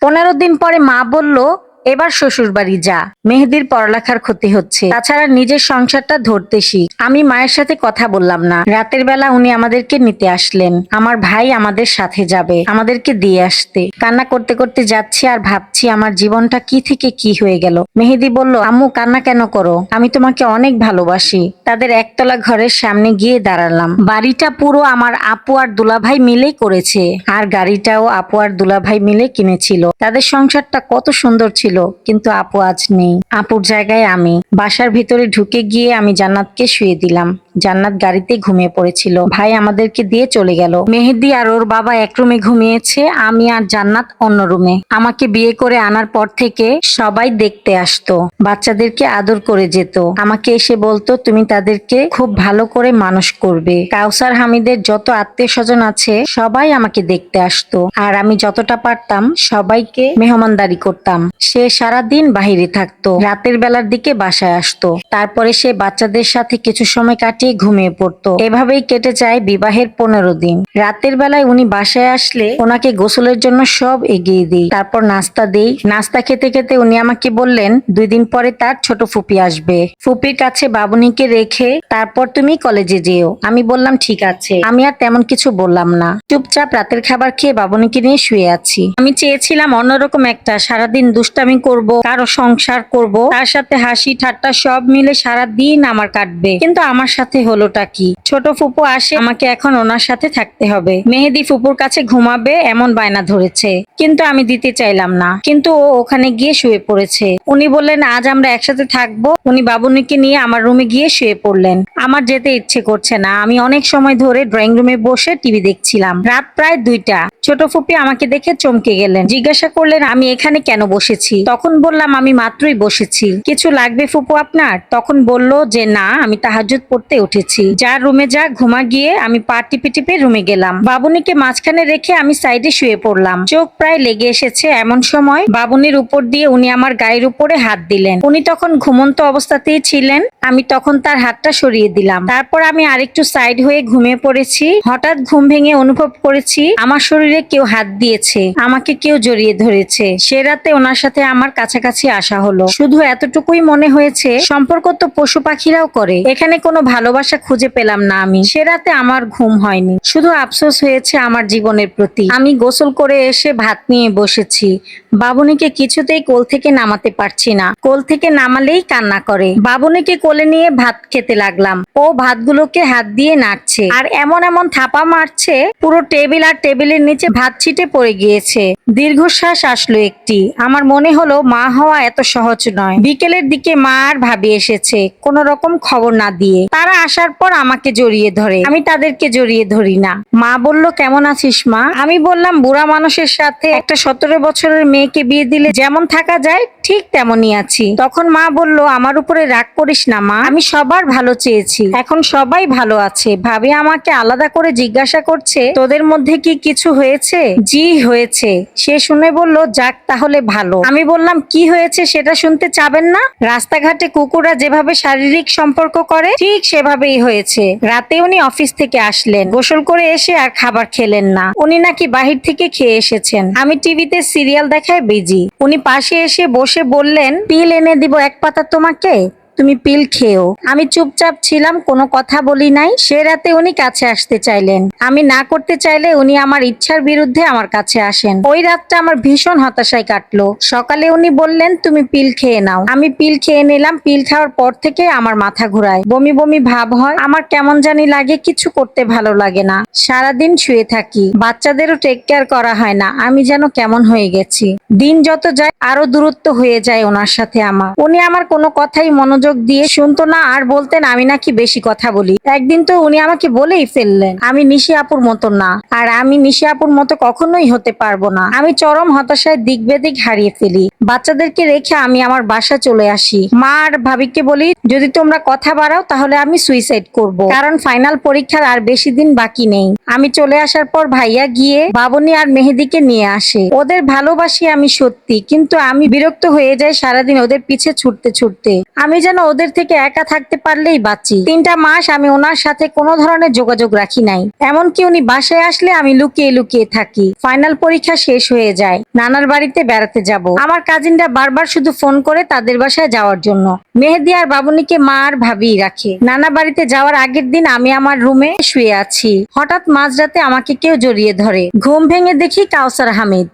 15 দিন পরে মা বলল, এবার শ্বশুর বাড়ি যা, মেহেদির পড়ালেখার ক্ষতি হচ্ছে, তাছাড়া নিজের সংসারটা ধরতে শিখ। আমি মায়ের সাথে কথা বললাম না। রাতের বেলা উনি আমাদেরকে নিতে আসলেন। আমার ভাই আমাদের সাথে যাবে আমাদেরকে দিয়ে আসতে। কান্না করতে করতে যাচ্ছি আর ভাবছি আমার জীবনটা কি থেকে কি হয়ে গেল। মেহেদি বলল, আম্মু কান্না কেন করো, আমি তোমাকে অনেক ভালোবাসি। তাদের একতলা ঘরের সামনে গিয়ে দাঁড়ালাম। বাড়িটা পুরো আমার আপু আর দুলাভাই মিলেই করেছে, আর গাড়িটাও আপু আর দুলাভাই মিলে কিনেছিল। তাদের সংসারটা কত সুন্দর ছিল, কিন্তু আপু আজ নেই। আপুর জায়গায় আমি। বাসার ভিতরে ঢুকে গিয়ে আমি জান্নাতকে শুয়ে দিলাম। জান্নাত গাড়িতে ঘুমিয়ে পড়েছিল। ভাই আমাদেরকে দিয়ে চলে গেল। মেহেদি আর ওর বাবা এক রুমে ঘুমিয়েছে, আমি আর জান্নাত অন্য রুমে। আমাকে বিয়ে করে আনার পর থেকে সবাই দেখতে আসতো, বাচ্চাদেরকে আদর করে যেত। আমাকে এসে বলতো, তুমি তাদেরকে খুব ভালো করে মানুষ করবে। কাউসার হামিদের যত আত্মীয় স্বজন আছে সবাই আমাকে দেখতে আসতো, আর আমি যতটা পারতাম সবাইকে মেহমানদারি করতাম। সে সারাদিন বাহিরে থাকতো, রাতের বেলার দিকে বাসায় আসতো। তারপরে সে বাচ্চাদের সাথে কিছু সময় কাটিয়ে ঘুমিয়ে পড়তো। এভাবেই কেটে যায় বিবাহের 15 দিন। রাতের বেলায় উনি বাসায় আসলে ওনাকে গোসলের জন্য সব এগিয়ে দিই, তারপর নাস্তা দেই। নাস্তা খেতে খেতে উনি আমাকে বললেন, 2 দিন পরে তার ছোট ফুপি আসবে, ফুপির কাছে বাবুনিকে রেখে তারপর তুমি কলেজে যেও। আমি বললাম ঠিক আছে। আমি আর তেমন কিছু বললাম না, চুপচাপ রাতের খাবার খেয়ে বাবুনিকে নিয়ে শুয়ে আছি। আমি চেয়েছিলাম অন্যরকম একটা, সারাদিন দুষ্টামি করব, কারো সংসার করব, তার সাথে হাসি ঠাট্টা সব মিলে সারাদিন আমার কাটবে। কিন্তু আমার সাথে হলোটা কি? ছোট ফুপু আসে, আমাকে এখন ওনার সাথে থাকতে হবে। মেহেদি ফুপুর কাছে ঘুমাবে এমন বায়না ধরেছে, কিন্তু আমি দিতে চাইলাম না। কিন্তু ও ওখানে গিয়ে শুয়ে পড়েছে। উনি বললেন আজ আমরা একসাথে থাকবো। উনি বাবুনিকে নিয়ে আমার রুমে গিয়ে শুয়ে পড়লেন। আমার যেতে ইচ্ছে করছে না। আমি অনেক সময় ধরে ড্রয়িং রুমে বসে টিভি দেখছিলাম। রাত প্রায় 2টা। ছোট ফুপি আমাকে দেখে চমকে গেলেন, জিজ্ঞাসা করলেন আমি এখানে কেন বসেছি। তখন বললাম আমি মাত্রই বসেছি। কিছু লাগবে ফুপু আপনার? তখন বলল যে না, আমি তাহাজ্জুদ পড়তে উঠেছি, যার রুমে যা ঘুমা গিয়ে। আমি পা টিপে টিপে রুমে গেলাম। বাবুনিকে মাঝখানে রেখে আমি সাইডে শুয়ে পড়লাম। চোখ প্রায় লেগে এসেছে এমন সময় বাবুনির উপর দিয়ে উনি আমার গায়ের উপরে হাত দিলেন। উনি তখন ঘুমন্ত অবস্থাতেই ছিলেন। আমি তখন তার হাতটা সরিয়ে দিলাম। তারপর আমি আরেকটু সাইড হয়ে ঘুমিয়ে পড়েছি। হঠাৎ ঘুম ভেঙে অনুভব করেছি আমার শরীরে কেউ হাত দিয়েছে, আমাকে কেউ জড়িয়ে ধরেছে। সে রাতে ওনার সাথে আমার কাছাকাছি আসা হলো। শুধু এতটুকুই মনে হয়েছে, সম্পর্ক তো পশু পাখিরাও করে, এখানে কোনো ভালোবাসা খুঁজে পেলাম না আমি। সে রাতে আমার ঘুম হয়নি, শুধু আফসোস হয়েছে আমার জীবনের প্রতি। আমি গোসল করে এসে ভাত নিয়ে বসেছি। বাবুনিকে কিছুতেই কোল থেকে নামাতে পারছি না। কোল থেকে নামালেই কান্না করে। বাবুনিকে কোলে নিয়ে ভাত খেতে লাগলাম। ও ভাতগুলোকে হাত দিয়ে নাড়ছে আর এমন এমন থাপা মারছে, পুরো টেবিল আর টেবিলের নিচে ভাত ছিটে পড়ে গিয়েছে। দীর্ঘশ্বাস আসলো একটি। আমার মনে হলো মা হওয়া এত সহজ নয়। বিকেলের দিকে মা আর ভাবি এসেছে, কোন রকম খবর না দিয়ে। তারা আসার পর আমাকে জড়িয়ে ধরে, আমি তাদেরকে জড়িয়ে ধরি না। মা বলল কেমন আছিস মা? আমি বললাম বুড়া মানুষের সাথে একটা 17 বছরের মেয়েকে বিয়ে দিলে যেমন থাকা যায় ঠিক তেমনই আছি। তখন মা বলল, আমার উপরে রাগ করিস না মা, আমি সবার ভালো চেয়েছি, এখন সবাই ভালো আছে। ভাবি আমাকে আলাদা করে জিজ্ঞাসা করছে, তোদের মধ্যে কি কিছু হয়েছে? জি হয়েছে। সে শুনে বলল, যাক তাহলে ভালো। আমি বললাম কি হয়েছে সেটা শুনতে চাবেন না? রাস্তাঘাটে কুকুররা যেভাবে শারীরিক সম্পর্ক করে ঠিক সেভাবেই হয়েছে। রাতে উনি অফিস থেকে আসলেন, গোসল করে এসে আর খাবার খেলেন না। উনি নাকি বাহির থেকে খেয়ে এসেছেন। আমি টিভিতে সিরিয়াল দেখায় বিজি। উনি পাশে এসে বসে বললেন, পিল এনে দিব 1 পাতা তোমাকে, তুমি পিল খেও। আমি চুপচাপ ছিলাম, কোনো কথা বলি নাই। সে রাতে উনি কাছে আসতে চাইলেন। আমি না করতে চাইলে উনি আমার ইচ্ছার বিরুদ্ধে আমার কাছে আসেন। ওই রাতটা আমার ভীষণ হতাশায় কাটলো। সকালে উনি বললেন তুমি পিল খেয়ে নাও। আমি পিল খেয়ে নিলাম। পিল খাওয়ার পর থেকে আমার মাথা ঘুরায়, বমি বমি ভাব হয়, আমার কেমন জানি লাগে, কিছু করতে ভালো লাগে না। সারাদিন শুয়ে থাকি, বাচ্চাদেরও টেক কেয়ার করা হয় না। আমি যেন কেমন হয়ে গেছি। দিন যত যায় আরো দূরত্ব হয়ে যায় ওনার সাথে আমার। উনি আমার কোনো কথাই মনোযোগ দিয়ে শুনতো না, আর বলতেন আমি নাকি বেশি কথা বলি। একদিন তো উনি আমাকে বলেই ফেললেন আমি নিশি আপুর মতো না, আর আমি নিশি আপুর মতো কখনোই হতে পারবো না। আমি চরম হতাশায় দিক বেদিক হারিয়ে ফেলি। বাচ্চাদেরকে রেখে আমি আমার বাসা চলে আসি। মা আর ভাবিকে বলি, যদি তোমরা কথা বাড়াও তাহলে আমি সুইসাইড করব, কারণ ফাইনাল পরীক্ষার আর বেশি দিন বাকি নেই। আমি চলে আসার পর ভাইয়া গিয়ে বাবুনি আর মেহেদিকে নিয়ে আসে। ওদের ভালোবাসি আমি সত্যি, কিন্তু আমি বিরক্ত হয়ে যাই সারাদিন ওদের পিছে ছুটতে ছুটতে। আমি যেন যেন ওদের থেকে একা থাকতে পারলেই বাঁচি। 3টা মাস আমি ওনার সাথে কোনো ধরনের যোগাযোগ রাখি নাই। এমনকি উনি বাসায় আসলে আমি লুকিয়ে লুকিয়ে থাকি। ফাইনাল পরীক্ষা শেষ হয়ে যায়, নানার বাড়িতে বেড়াতে যাব। আমার কাজিনরা বারবার শুধু ফোন করে তাদের বাসায় যাওয়ার জন্য। মেহেদী আর বাবুনিকে মা আর ভাবিই রাখে। নানা বাড়িতে যাওয়ার আগের দিন আমি আমার রুমে শুয়ে আছি। হঠাৎ মাঝরাতে আমাকে কেউ জড়িয়ে ধরে। ঘুম ভেঙে দেখি কাউসার হামিদ।